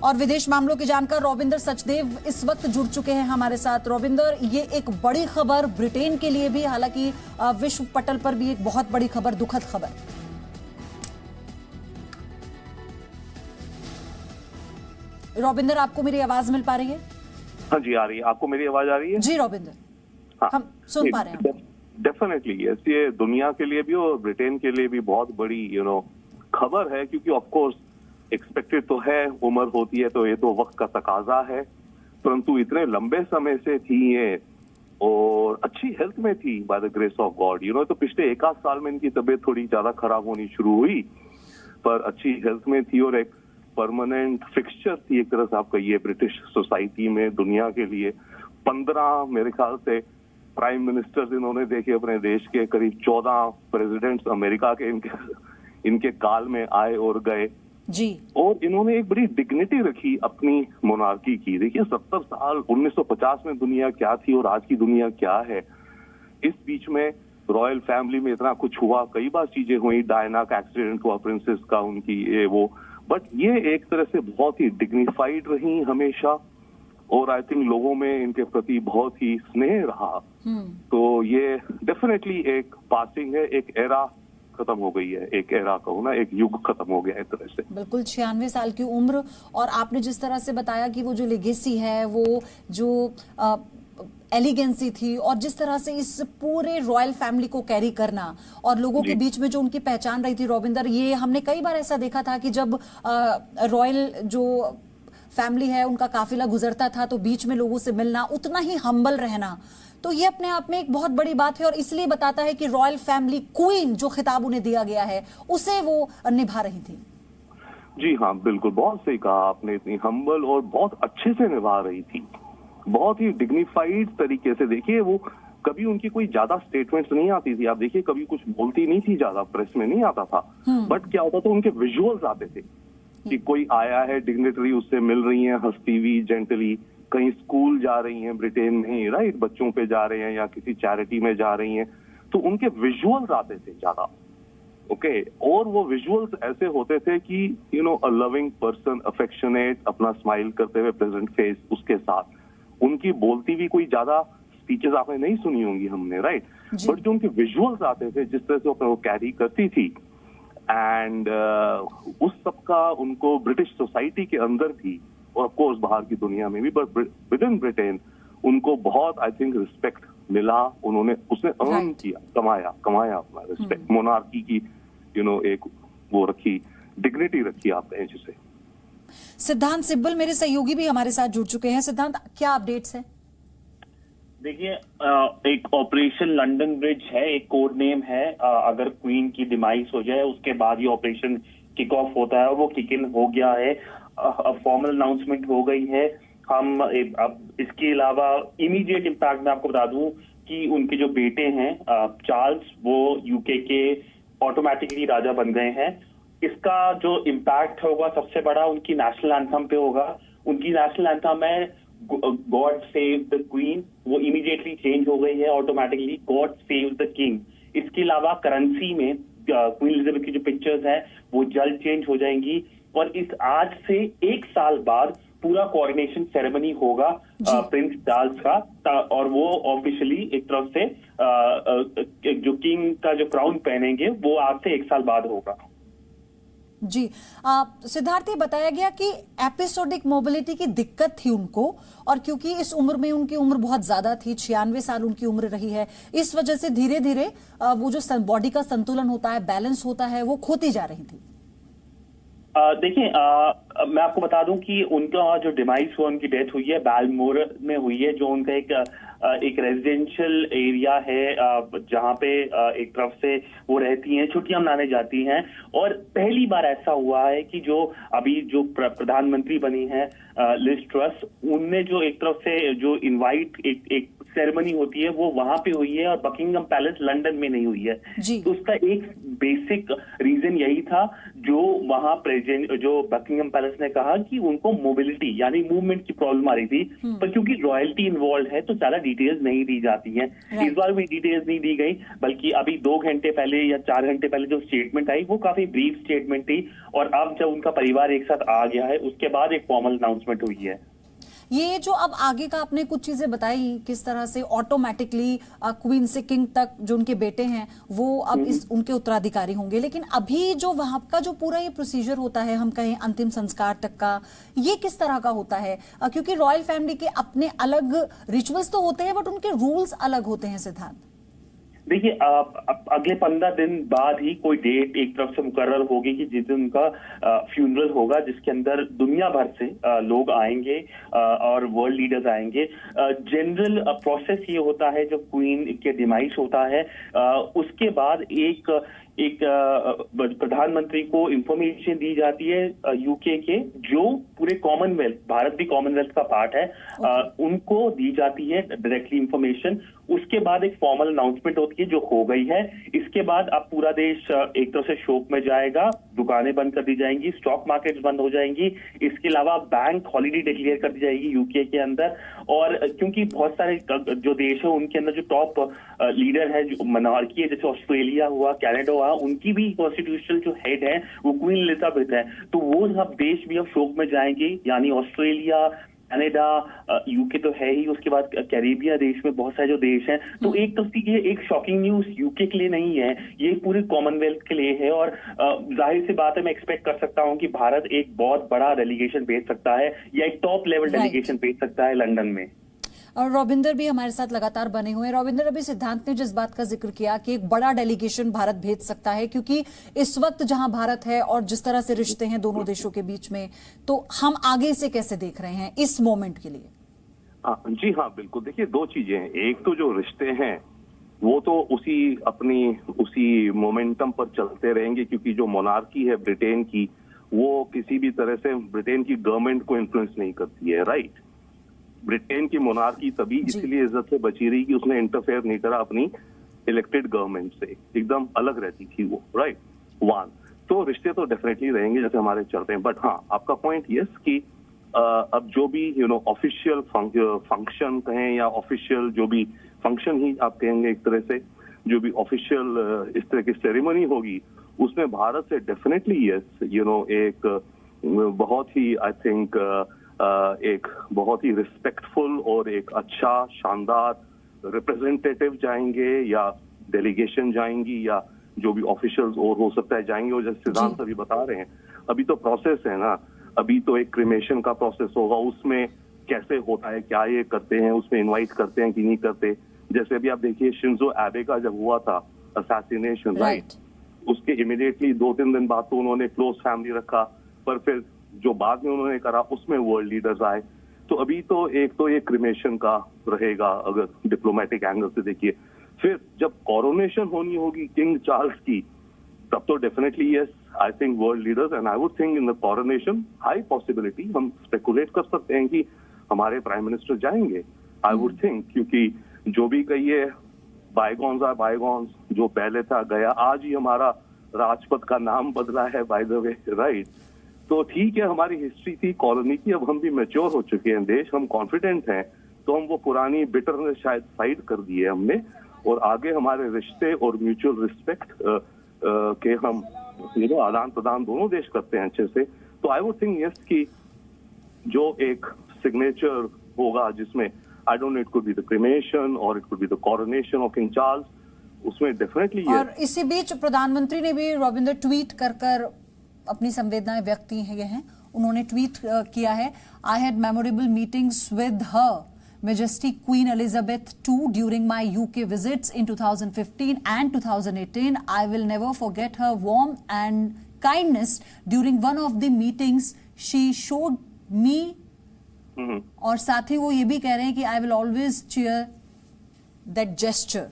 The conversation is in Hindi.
और विदेश मामलों के जानकार रॉबिंदर सचदेव इस वक्त जुड़ चुके हैं हमारे साथ। रॉबिंदर, ये एक बड़ी खबर ब्रिटेन के लिए भी, हालांकि विश्व पटल पर भी एक बहुत बड़ी खबर, दुखद खबर। रॉबिंदर, आपको मेरी आवाज मिल पा रही है? हाँ जी, आ रही है। आपको मेरी आवाज आ रही है? जी रॉबिंदर, हाँ, हम सुन पा रहे हैं। डेफिनेटली यस, ये दुनिया के लिए भी और ब्रिटेन के लिए भी बहुत बड़ी खबर है, क्योंकि ऑफ कोर्स एक्सपेक्टेड तो है, उम्र होती है तो ये तो वक्त का तकाजा है, परंतु इतने लंबे समय से थी ये और अच्छी हेल्थ में थी by the grace of God. तो पिछले 1 आध साल में इनकी तबीयत थोड़ी ज्यादा खराब होनी शुरू हुई, पर अच्छी हेल्थ में थी और एक परमानेंट फिक्सचर थी एक तरह से आप कहिए ब्रिटिश सोसाइटी में, दुनिया के लिए। 15 मेरे ख्याल से प्राइम मिनिस्टर्स इन्होंने देखे अपने देश के, करीब 14 प्रेसिडेंट्स अमेरिका के इनके काल में आए और गए जी। और इन्होंने एक बड़ी डिग्निटी रखी अपनी मोनार्की की। देखिए 70 साल, 1950 में दुनिया क्या थी और आज की दुनिया क्या है। इस बीच में रॉयल फैमिली में इतना कुछ हुआ, कई बार चीजें हुई, डायना का एक्सीडेंट हुआ, प्रिंसेस का, उनकी ये वो, बट ये एक तरह से बहुत ही डिग्निफाइड रही हमेशा और आई थिंक लोगों में इनके प्रति बहुत ही स्नेह रहा। तो ये डेफिनेटली एक पासिंग है, एक एरा खत्म हो गई है, एक एरा कहूँ ना, एक युग खत्म हो गया है एक तरह से। बिल्कुल 96 साल की उम्र, और आपने जिस तरह से बताया कि वो जो लेगेसी है, वो जो एलिगेंसी थी, और जिस तरह से इस पूरे रॉयल फैमिली को कैरी करना और लोगों के बीच में जो उनकी पहचान रही थी रॉबिंदर, ये हमने कई बार ऐसा देखा था कि जब रॉयल जो फैमिली है उनका काफिला गुजरता था तो बीच में लोगों से मिलना, उतना ही हम्बल रहना, तो ये अपने आप में एक बहुत बड़ी बात है और इसलिए बताता है कि रॉयल फैमिली क्वीन जो खिताब उन्हें दिया गया है उसे वो निभा रही थी। जी हाँ, बिल्कुल, बहुत सही कहा आपने, इतनी हम्बल और बहुत अच्छे से निभा रही थी, बहुत ही डिग्निफाइड तरीके से। देखिए वो कभी उनकी कोई ज्यादा स्टेटमेंट्स नहीं आती थी, आप देखिए कभी कुछ बोलती नहीं थी, ज्यादा प्रेस में नहीं आता था, बट क्या होता था उनके विजुअल्स आते थे कि कोई आया है डिग्निटरी, उससे मिल रही है हंसती हुई, जेंटली, कहीं स्कूल जा रही हैं ब्रिटेन में, राइट, बच्चों पे जा रहे हैं या किसी चैरिटी में जा रही हैं, तो उनके विजुअल्स आते थे ज्यादा। ओके, और वो विजुअल्स ऐसे होते थे कि अ लविंग पर्सन, अफेक्शनेट, अपना स्माइल करते हुए प्रेजेंट फेस उसके साथ। उनकी बोलती भी कोई ज्यादा स्पीचेस आपने नहीं सुनी होंगी हमने, राइट, बट जो उनके विजुअल्स आते थे, जिस तरह से वो कैरी करती थी, एंड उस सब का उनको ब्रिटिश सोसाइटी के अंदर भी और ऑफ कोर्स बाहर की दुनिया में भी, बट विद इन ब्रिटेन उनको बहुत आई थिंक रिस्पेक्ट मिला। उसने अर्न किया, कमाया अपना रिस्पेक्ट, मोनार्की की एक वो रखी, डिग्निटी रखी आप कहें जिसे। सिद्धांत सिब्बल मेरे सहयोगी भी हमारे साथ जुड़ चुके हैं। सिद्धांत, क्या अपडेट्स है? देखिए, एक ऑपरेशन लंदन ब्रिज है, एक कोड नेम है। अगर क्वीन की डिमाइस हो जाए उसके बाद ये ऑपरेशन किक ऑफ होता है और वो किक इन हो गया है, अब फॉर्मल अनाउंसमेंट हो गई है। हम अब इसके अलावा इमीडिएट इम्पैक्ट में आपको बता दूं कि उनके जो बेटे हैं चार्ल्स, वो यूके के ऑटोमेटिकली राजा बन गए हैं। इसका जो इम्पैक्ट होगा सबसे बड़ा उनकी नेशनल एंथम पे होगा। उनकी नेशनल एंथम है गॉड सेव द क्वीन, वो इमीडिएटली चेंज हो गई है automatically, God save the king. इसके अलावा करेंसी में क्वीन एलिजाबेथ की जो पिक्चर्स हैं वो जल्द चेंज हो जाएंगी और इस आज से 1 साल बाद पूरा कोऑर्डिनेशन सेरेमनी होगा प्रिंस चार्ल्स का, और वो ऑफिशियली एक तरफ से जो किंग का जो क्राउन पहनेंगे वो आज से 1 साल बाद होगा। जी, सिद्धार्थ, बताया गया कि एपिसोडिक मोबिलिटी की दिक्कत थी उनको, और क्योंकि इस उम्र में उनकी उम्र बहुत ज्यादा थी, 96 साल उनकी उम्र रही है, इस वजह से धीरे धीरे वो जो बॉडी का संतुलन होता है, बैलेंस होता है, वो खोती जा रही थी। देखिए, मैं आपको बता दूं कि उनका जो डिमाइस हुआ, उनकी डेथ हुई है बैलमोर में हुई है, जो उनका एक रेजिडेंशियल एरिया है जहां पे एक तरफ से वो रहती हैं, छुट्टियां मनाने जाती हैं। और पहली बार ऐसा हुआ है कि जो अभी जो प्रधानमंत्री बनी है लिज ट्रस, उनने जो एक तरफ से जो इनवाइट एक सेरेमनी होती है वो वहां पे हुई है और बकिंगम पैलेस लंदन में नहीं हुई है। तो उसका एक बेसिक रीजन यही था, जो वहां प्रेजेंट जो बकिंगम पैलेस ने कहा कि उनको मोबिलिटी यानी मूवमेंट की प्रॉब्लम आ रही थी, पर क्योंकि रॉयल्टी इन्वॉल्व है तो ज्यादा डिटेल्स नहीं दी जाती है। इस बार भी डिटेल्स नहीं दी गई, बल्कि अभी 2 घंटे पहले या 4 घंटे पहले जो स्टेटमेंट आई वो काफी ब्रीफ स्टेटमेंट थी, और अब जब उनका परिवार एक साथ आ गया है उसके बाद एक फॉर्मल अनाउंसमेंट हुई है। ये जो अब आगे का आपने कुछ चीजें बताई, किस तरह से ऑटोमेटिकली क्वीन से किंग तक जो उनके बेटे हैं वो अब इस उनके उत्तराधिकारी होंगे, लेकिन अभी जो वहां का जो पूरा ये प्रोसीजर होता है, हम कहें अंतिम संस्कार तक का, ये किस तरह का होता है? क्योंकि रॉयल फैमिली के अपने अलग रिचुअल्स तो होते हैं बट उनके रूल्स अलग होते हैं सिद्धांत। देखिए, अगले 15 दिन बाद ही कोई डेट एक तरफ से मुकर्रर होगी कि जिस दिन उनका फ्यूनरल होगा, जिसके अंदर दुनिया भर से लोग आएंगे और वर्ल्ड लीडर्स आएंगे। जनरल प्रोसेस ये होता है, जब क्वीन के डिमाइस होता है उसके बाद एक प्रधानमंत्री को इंफॉर्मेशन दी जाती है यूके के, जो पूरे कॉमनवेल्थ, भारत भी कॉमनवेल्थ का पार्ट है, उनको दी जाती है डायरेक्टली इंफॉर्मेशन। उसके बाद एक फॉर्मल अनाउंसमेंट होती है जो हो गई है। इसके बाद अब पूरा देश एक तरह से शोक में जाएगा, दुकानें बंद कर दी जाएंगी, स्टॉक मार्केट्स बंद हो जाएंगी, इसके अलावा बैंक हॉलिडे डिक्लेयर कर दी जाएगी यूके के अंदर। और क्योंकि बहुत सारे जो देश है उनके अंदर जो टॉप लीडर है, जो मोनार्की है, जैसे ऑस्ट्रेलिया हुआ, कनाडा हुआ, उनकी भी कॉन्स्टिट्यूशनल जो हेड है वो क्वीन एलिजाबेथ है, तो वो सब देश भी अब शोक में जाएंगे, यानी ऑस्ट्रेलिया, कनाडा, यूके तो है ही, उसके बाद कैरिबिया देश में बहुत सारे जो देश हैं। तो एक तो ये एक शॉकिंग न्यूज यूके के लिए नहीं है, ये पूरे कॉमनवेल्थ के लिए है। और जाहिर सी बात है, मैं एक्सपेक्ट कर सकता हूं कि भारत एक बहुत बड़ा डेलीगेशन भेज सकता है या एक टॉप लेवल डेलीगेशन भेज सकता है लंदन में। और रविंदर भी हमारे साथ लगातार बने हुए हैं। रविंदर, अभी सिद्धांत ने जिस बात का जिक्र किया कि एक बड़ा डेलीगेशन भारत भेज सकता है, क्योंकि इस वक्त जहां भारत है और जिस तरह से रिश्ते हैं दोनों देशों के बीच में, तो हम आगे से कैसे देख रहे हैं इस मोमेंट के लिए? जी हाँ, बिल्कुल। देखिए, 2 चीजें हैं। एक तो जो रिश्ते हैं वो तो उसी मोमेंटम पर चलते रहेंगे, क्योंकि जो मोनार्की है ब्रिटेन की, वो किसी भी तरह से ब्रिटेन की गवर्नमेंट को इन्फ्लुएंस नहीं करती है, राइट। ब्रिटेन की मोनार्की तभी इसलिए इज्जत से बची रही कि उसने इंटरफेयर नहीं करा अपनी इलेक्टेड गवर्नमेंट से, एकदम अलग रहती थी वो, राइट। 1 तो रिश्ते तो डेफिनेटली रहेंगे जैसे हमारे चलते हैं, बट हाँ, आपका पॉइंट यस कि अब जो भी ऑफिशियल फंक्शन कहें या ऑफिशियल जो भी फंक्शन ही आप कहेंगे एक तरह से, जो भी ऑफिशियल इस तरह की सेरेमनी होगी, उसमें भारत से डेफिनेटली यस एक बहुत ही आई थिंक एक बहुत ही रिस्पेक्टफुल और एक अच्छा शानदार रिप्रेजेंटेटिव जाएंगे या डेलीगेशन जाएंगी या जो भी ऑफिशियल्स और हो सकता है जाएंगे। और जैसे सिद्धांत अभी बता रहे हैं, अभी तो प्रोसेस है ना, अभी तो एक क्रिमेशन का प्रोसेस होगा, उसमें कैसे होता है, क्या ये करते हैं, उसमें इनवाइट करते हैं कि नहीं करते। जैसे अभी आप देखिए शिंजो एबे का जब हुआ था असैसिनेशन, राइट, उसके इमीडिएटली 2-3 दिन बाद तो उन्होंने क्लोज फैमिली रखा, पर फिर जो बाद में उन्होंने करा उसमें वर्ल्ड लीडर्स आए। तो अभी तो ये क्रिमेशन का रहेगा अगर डिप्लोमेटिक एंगल से देखिए। फिर जब कोरोनेशन होनी होगी किंग चार्ल्स की, तब तो definitely yes, I think world leaders, and I would think in the coronation high possibility, हम स्पेकुलेट कर सकते हैं कि हमारे प्राइम मिनिस्टर जाएंगे, आई वुड थिंक, क्योंकि जो भी कहिए बायगॉन्स आर बायगॉन्स, जो पहले था गया। आज ही हमारा राजपथ का नाम बदला है बाय द वे, राइट। तो ठीक है, हमारी हिस्ट्री थी कॉलोनी की, अब हम भी मैच्योर हो चुके हैं देश, हम कॉन्फिडेंट हैं, तो हम वो पुरानी बिटरनेस शायद साइड कर दी है हमने, और आगे हमारे रिश्ते और म्यूचुअल रिस्पेक्ट के हम आदान प्रदान दोनों देश करते हैं अच्छे से। तो आई वुड थिंक यस कि जो एक सिग्नेचर होगा जिसमें I don't know, it could be the cremation और it could be the coronation of King Charles, उसमें डेफिनेटली। और इसी बीच प्रधानमंत्री ने भी रविंद्र ट्वीट कर अपनी संवेदनाएं व्यक्त की हैं। उन्होंने ट्वीट किया है, I had memorable meetings with her Majesty Queen Elizabeth II during my UK visits in 2015 and 2018. I will never forget her warmth and kindness during one of the meetings she showed me. और साथ ही वो ये भी कह रहे हैं कि I will always cheer that gesture.